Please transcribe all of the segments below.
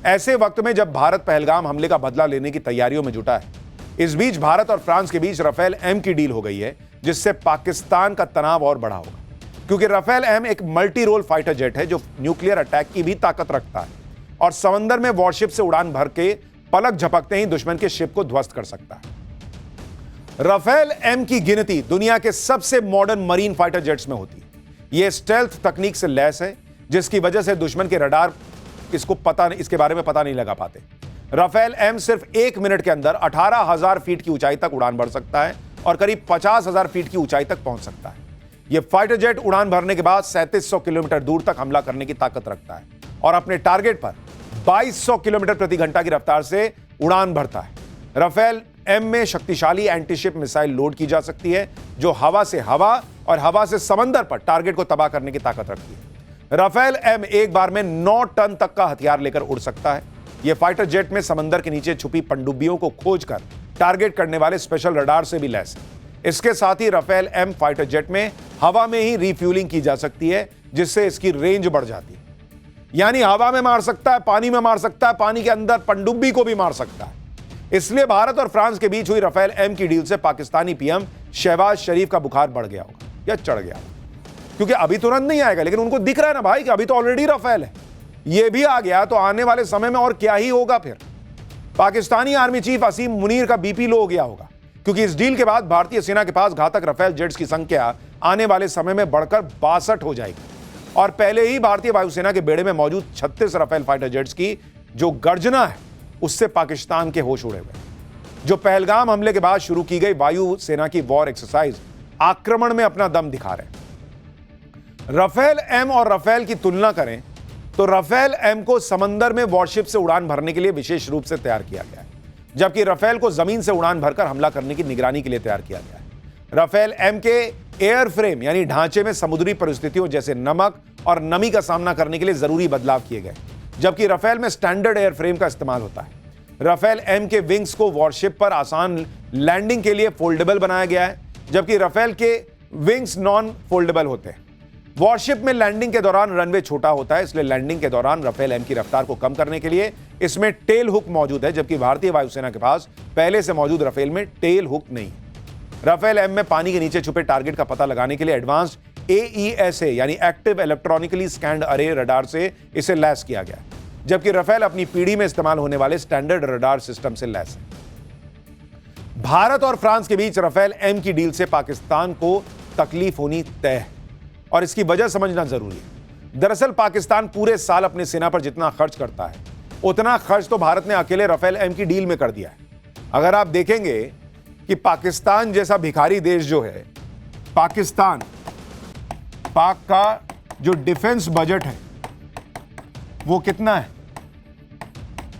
ऐसे वक्त में जब भारत पहलगाम हमले का बदला लेने की तैयारियों में जुटा है। इस बीच भारत और फ्रांस के बीच राफेल एम की डील हो गई है, जिससे पाकिस्तान का तनाव और बढ़ा होगा, क्योंकि राफेल एम एक मल्टी रोल फाइटर जेट है जो न्यूक्लियर अटैक की भी ताकत रखता है और समंदर में वॉरशिप से उड़ान भर के पलक झपकते ही दुश्मन के शिप को ध्वस्त कर सकता है। राफेल एम की गिनती दुनिया के सबसे मॉडर्न मरीन फाइटर जेट्स में होती है। यह स्टेल्थ तकनीक से लैस है, जिसकी वजह से दुश्मन के रडार इसके बारे में पता नहीं लगा पाते। राफेल एम सिर्फ 1 मिनट के अंदर 18,000 फीट की ऊंचाई तक उड़ान भर सकता है और करीब 50,000 फीट की ऊंचाई तक पहुंच सकता है। यह फाइटर जेट उड़ान भरने के बाद 3700 किलोमीटर दूर तक हमला करने की ताकत रखता है और अपने टारगेट पर 2200 किलोमीटर प्रति घंटा की रफ्तार से उड़ान भरता है। राफेल एम में शक्तिशाली एंटीशिप मिसाइल लोड की जा सकती है, जो हवा से हवा और हवा से समंदर पर टारगेट को तबाह करने की ताकत रखती है। राफेल एम एक बार में 9 टन तक का हथियार लेकर उड़ सकता है। यह फाइटर जेट में समंदर के नीचे छुपी पनडुब्बियों को खोजकर टारगेट करने वाले स्पेशल रडार से भी लैस है। इसके साथ ही राफेल एम फाइटर जेट में हवा में ही रिफ्यूलिंग की जा सकती है, जिससे इसकी रेंज बढ़ जाती है। यानी हवा में मार सकता है, पानी में मार सकता है, पानी के अंदर पनडुब्बी को भी मार सकता है। इसलिए भारत और फ्रांस के बीच हुई राफेल एम की डील से पाकिस्तानी पीएम शहबाज शरीफ का बुखार बढ़ गया होगा या चढ़ गया होगा, क्योंकि अभी तुरंत नहीं आएगा, लेकिन उनको दिख रहा है ना भाई कि अभी तो ऑलरेडी राफेल है, ये भी आ गया तो आने वाले समय में और क्या ही होगा। फिर पाकिस्तानी आर्मी चीफ असीम मुनीर का बीपी लो हो गया होगा, क्योंकि इस डील के बाद भारतीय सेना के पास घातक राफेल जेट्स की संख्या आने वाले समय में बढ़कर 62 हो जाएगी और पहले ही भारतीय वायुसेना के बेड़े में मौजूद 36 राफेल फाइटर जेट्स की जो गर्जना है, उससे पाकिस्तान के होश उड़े हुए। जो पहलगाम हमले के बाद शुरू की गई वायु सेना की वॉर एक्सरसाइज आक्रमण में अपना दम दिखा रहे। राफेल एम और राफेल की तुलना करें तो राफेल एम को समंदर में वॉरशिप से उड़ान भरने के लिए विशेष रूप से तैयार किया गया है, जबकि राफेल को जमीन से उड़ान भरकर हमला करने की निगरानी के लिए तैयार किया गया है। राफेल एम के एयर फ्रेम यानी ढांचे में समुद्री परिस्थितियों जैसे नमक और नमी का सामना करने के लिए जरूरी बदलाव किए गए, जबकि राफेल में स्टैंडर्ड एयर फ्रेम का इस्तेमाल होता है। राफेल एम के विंग्स को वॉरशिप पर आसान लैंडिंग के लिए फोल्डेबल बनाया गया है, जबकि राफेल के विंग्स नॉन फोल्डेबल होते हैं। वॉरशिप में लैंडिंग के दौरान रनवे छोटा होता है, इसलिए लैंडिंग के दौरान राफेल एम की रफ्तार को कम करने के लिए इसमें टेल हुक मौजूद है, जबकि भारतीय वायुसेना के पास पहले से मौजूद राफेल में टेल हुक नहीं है। राफेल एम में पानी के नीचे छुपे टारगेट का पता लगाने के लिए एडवांस्ड AESA यानी एक्टिव इलेक्ट्रॉनिकली स्कैन्ड अरे रडार से इसे लैस किया गया, जबकि राफेल अपनी पीढ़ी में इस्तेमाल होने वाले स्टैंडर्ड रडार सिस्टम से लैस है। भारत और फ्रांस के बीच राफेल एम की डील से पाकिस्तान को तकलीफ होनी तय है और इसकी वजह समझना जरूरी है। दरअसल पाकिस्तान पूरे साल अपनी सेना पर जितना खर्च करता है, उतना खर्च तो भारत ने अकेले राफेल एम की डील में कर दिया है। अगर आप देखेंगे कि पाकिस्तान जैसा भिखारी देश जो है, पाक का जो डिफेंस बजट है वो कितना है?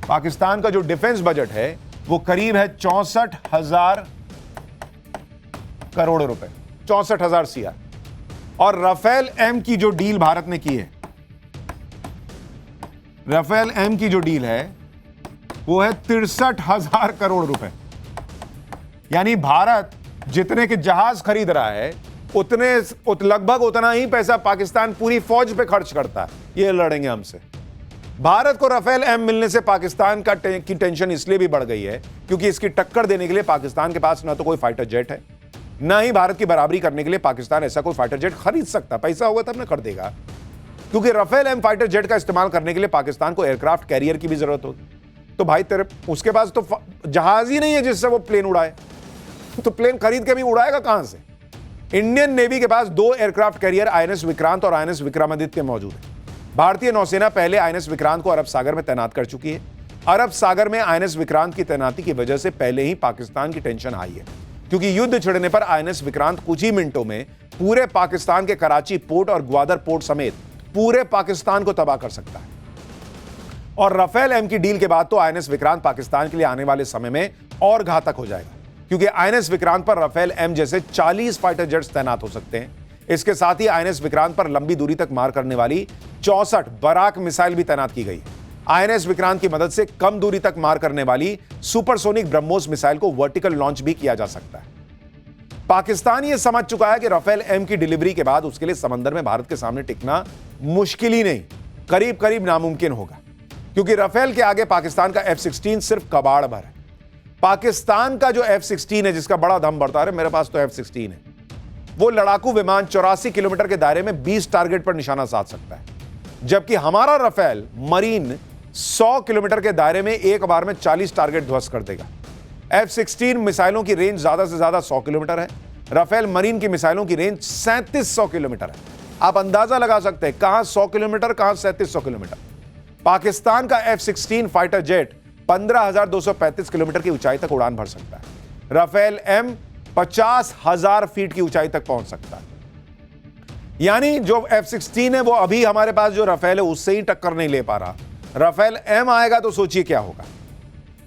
पाकिस्तान का जो डिफेंस बजट है वो करीब है 64,000 करोड़ रुपए, 64,000 CR। और राफेल एम की जो डील भारत ने की है, राफेल एम की जो डील है वो है 63,000 करोड़ रुपए। यानी भारत जितने के जहाज खरीद रहा है लगभग उतना ही पैसा पाकिस्तान पूरी फौज पे खर्च करता है। ये लड़ेंगे हमसे। भारत को राफेल एम मिलने से पाकिस्तान की टेंशन इसलिए भी बढ़ गई है क्योंकि इसकी टक्कर देने के लिए पाकिस्तान के पास ना तो कोई फाइटर जेट है, ना ही भारत की बराबरी करने के लिए पाकिस्तान ऐसा कोई फाइटर जेट खरीद सकता। पैसा होगा तब ना कर देगा, क्योंकि राफेल एम फाइटर जेट का इस्तेमाल करने के लिए पाकिस्तान को एयरक्राफ्ट कैरियर की भी जरूरत होगी। तो भाई तेरे उसके पास तो जहाज ही नहीं है जिससे वो प्लेन उड़ाए, तो प्लेन खरीद के भी उड़ाएगा कहां से? इंडियन नेवी के पास 2 एयरक्राफ्ट कैरियर INS विक्रांत और INS विक्रमादित्य मौजूद है। भारतीय नौसेना पहले INS विक्रांत को अरब सागर में तैनात कर चुकी है। अरब सागर में INS विक्रांत की तैनाती की वजह से पहले ही पाकिस्तान की टेंशन आई है, क्योंकि युद्ध छिड़ने पर INS विक्रांत कुछ ही मिनटों में पूरे पाकिस्तान के कराची पोर्ट और ग्वादर पोर्ट समेत पूरे पाकिस्तान को तबाह कर सकता है। और राफेल एम की डील के बाद तो INS विक्रांत पाकिस्तान के लिए आने वाले समय में और घातक हो जाएगा, क्योंकि INS विक्रांत पर राफेल एम जैसे 40 फाइटर जेट्स तैनात हो सकते हैं। इसके साथ ही INS विक्रांत पर लंबी दूरी तक मार करने वाली 64 बराक मिसाइल भी तैनात की गई। INS विक्रांत की मदद से कम दूरी तक मार करने वाली सुपरसोनिक ब्रह्मोस मिसाइल को वर्टिकल लॉन्च भी किया जा सकता है। पाकिस्तान यह समझ चुका है कि राफेल एम की डिलीवरी के बाद उसके लिए समंदर में भारत के सामने टिकना मुश्किल ही नहीं, करीब करीब नामुमकिन होगा। क्योंकि राफेल के आगे पाकिस्तान का F-16 सिर्फ कबाड़ भर है। पाकिस्तान का जो F-16 है, जिसका बड़ा दम बढ़ता है, मेरे पास तो F-16 है, वो लड़ाकू विमान 84 किलोमीटर के दायरे में 20 टारगेट पर निशाना साध सकता है, जबकि हमारा राफेल मरीन 100 किलोमीटर के दायरे में एक बार में 40 टारगेट ध्वस्त कर देगा। F-16 मिसाइलों की रेंज ज्यादा से ज्यादा 100 किलोमीटर है, राफेल मरीन की मिसाइलों की रेंज 3700 किलोमीटर है। आप अंदाजा लगा सकते हैं कहां 100 किलोमीटर, कहां 3700 किलोमीटर। पाकिस्तान का F-16 फाइटर जेट 15,235 किलोमीटर की ऊंचाई तक उड़ान भर सकता है। राफेल M 50,000 फीट की ऊंचाई तक पहुंच सकता है। यानी जो F-16 है वो अभी हमारे पास जो राफेल है उससे ही टक्कर नहीं ले पा रहा। राफेल M आएगा तो सोचिए क्या होगा।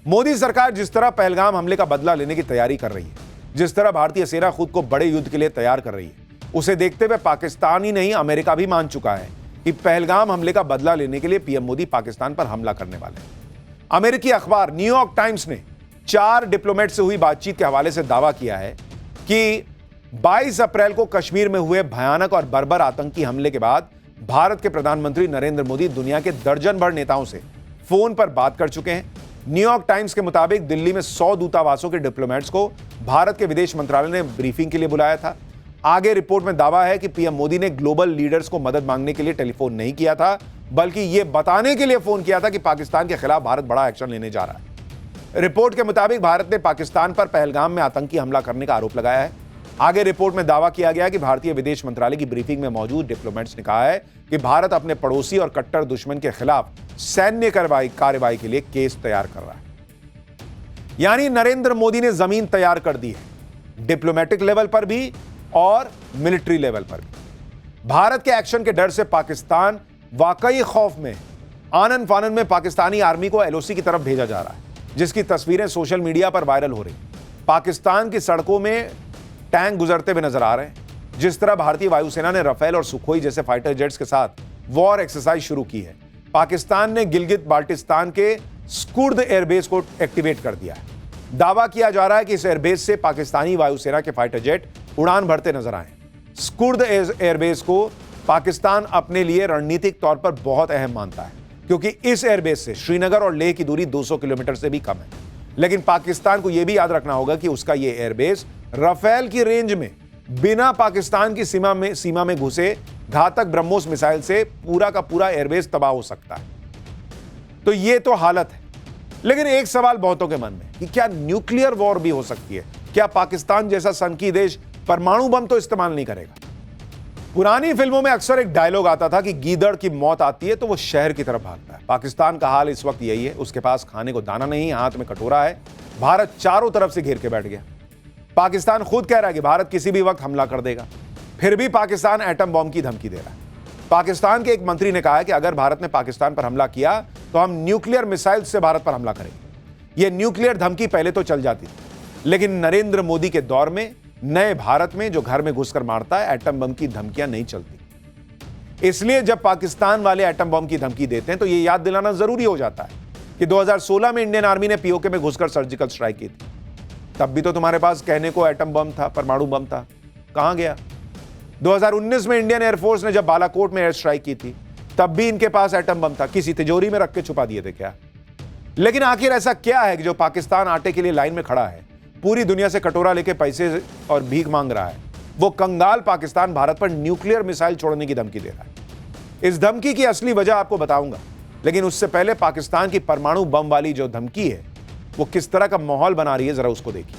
मोदी सरकार जिस तरह पहलगाम हमले का बदला लेने की तैयारी कर रही है, जिस तरह भारतीय सेना खुद को बड़े युद्ध के लिए तैयार कर रही है, उसे देखते हुए पाकिस्तान ही नहीं अमेरिका भी मान चुका है कि पहलगाम हमले का बदला लेने के लिए पीएम मोदी पाकिस्तान पर हमला करने वाले हैं। अमेरिकी अखबार न्यूयॉर्क टाइम्स ने 4 डिप्लोमेट से हुई बातचीत के हवाले से दावा किया है कि 22 अप्रैल को कश्मीर में हुए भयानक और बर्बर आतंकी हमले के बाद भारत के प्रधानमंत्री नरेंद्र मोदी दुनिया के दर्जन भर नेताओं से फोन पर बात कर चुके हैं। न्यूयॉर्क टाइम्स के मुताबिक दिल्ली में 100 दूतावासों के डिप्लोमेट्स को भारत के विदेश मंत्रालय ने ब्रीफिंग के लिए बुलाया था। आगे रिपोर्ट में दावा है कि पीएम मोदी ने ग्लोबल लीडर्स को मदद मांगने के लिए टेलीफोन नहीं किया था, बल्कि यह बताने के लिए फोन किया था कि पाकिस्तान के खिलाफ भारत बड़ा एक्शन लेने जा रहा है। रिपोर्ट के मुताबिक भारत ने पाकिस्तान पर पहलगाम में आतंकी हमला करने का आरोप लगाया है। आगे रिपोर्ट में दावा किया गया कि भारतीय विदेश मंत्रालय की ब्रीफिंग में मौजूद डिप्लोमेट्स ने कहा है कि भारत अपने पड़ोसी और कट्टर दुश्मन के खिलाफ सैन्य कार्रवाई के लिए केस तैयार कर रहा है। यानी नरेंद्र मोदी ने जमीन तैयार कर दी है, डिप्लोमेटिक लेवल पर भी और मिलिट्री लेवल पर भी। भारत के एक्शन के डर से पाकिस्तान वाकई खौफ में, आनन फानन में पाकिस्तानी आर्मी को एलओसी की तरफ भेजा जा रहा है, जिसकी तस्वीरें सोशल मीडिया पर वायरल हो रही। पाकिस्तान की सड़कों में टैंक गुजरते हुए नजर आ रहे हैं। जिस तरह भारतीय वायुसेना ने राफेल और सुखोई जैसे फाइटर जेट्स के साथ वॉर एक्सरसाइज शुरू की है, पाकिस्तान ने गिलगित बाल्टिस्तान के स्कुर्द एयरबेस को एक्टिवेट कर दिया है। दावा किया जा रहा है कि इस एयरबेस से पाकिस्तानी वायुसेना के फाइटर जेट उड़ान भरते नजर आए। स्कुर्द एयरबेस को पाकिस्तान अपने लिए रणनीतिक तौर पर बहुत अहम मानता है, क्योंकि इस एयरबेस से श्रीनगर और लेह की दूरी 200 किलोमीटर से भी कम है। लेकिन पाकिस्तान को यह भी याद रखना होगा कि उसका यह एयरबेस राफेल की रेंज में बिना पाकिस्तान की सीमा में घुसे घातक ब्रह्मोस मिसाइल से पूरा का पूरा एयरबेस तबाह हो सकता है। तो यह तो हालत है। लेकिन एक सवाल बहुतों के मन में कि क्या न्यूक्लियर वॉर भी हो सकती है? क्या पाकिस्तान जैसा सनकी देश परमाणु बम तो इस्तेमाल नहीं करेगा? पुरानी फिल्मों में अक्सर एक डायलॉग आता था कि गीदड़ की मौत आती है तो वो शहर की तरफ भागता है। पाकिस्तान का हाल इस वक्त यही है। उसके पास खाने को दाना नहीं, हाथ में कटोरा है। भारत चारों तरफ से घेर के बैठ गया। पाकिस्तान खुद कह रहा है कि भारत किसी भी वक्त हमला कर देगा, फिर भी पाकिस्तान एटम बम की धमकी दे रहा है। पाकिस्तान के एक मंत्री ने कहा है कि अगर भारत ने पाकिस्तान पर हमला किया तो हम न्यूक्लियर मिसाइल से भारत पर हमला करेंगे। यह न्यूक्लियर धमकी पहले तो चल जाती थी, लेकिन नरेंद्र मोदी के दौर में नए भारत में जो घर में घुसकर मारता है, एटम बम की धमकियां नहीं चलती। इसलिए जब पाकिस्तान वाले एटम बम की धमकी देते हैं तो यह याद दिलाना जरूरी हो जाता है कि 2016 में इंडियन आर्मी ने पीओके में घुसकर सर्जिकल स्ट्राइक की थी। तब भी तो तुम्हारे पास कहने को एटम बम था, परमाणु बम था, कहां गया? 2019 में इंडियन एयरफोर्स ने जब बालाकोट में एयर स्ट्राइक की थी, तब भी इनके पास एटम बम था। किसी तिजोरी में रख के छुपा दिए थे क्या? लेकिन आखिर ऐसा क्या है कि जो पाकिस्तान आटे के लिए लाइन में खड़ा है, पूरी दुनिया से कटोरा लेके पैसे और भीख मांग रहा है, वो कंगाल पाकिस्तान भारत पर न्यूक्लियर मिसाइल छोड़ने की धमकी दे रहा है? इस धमकी की असली वजह आपको बताऊंगा, लेकिन उससे पहले पाकिस्तान की परमाणु बम वाली जो धमकी है वो किस तरह का माहौल बना रही है, जरा उसको देखिए।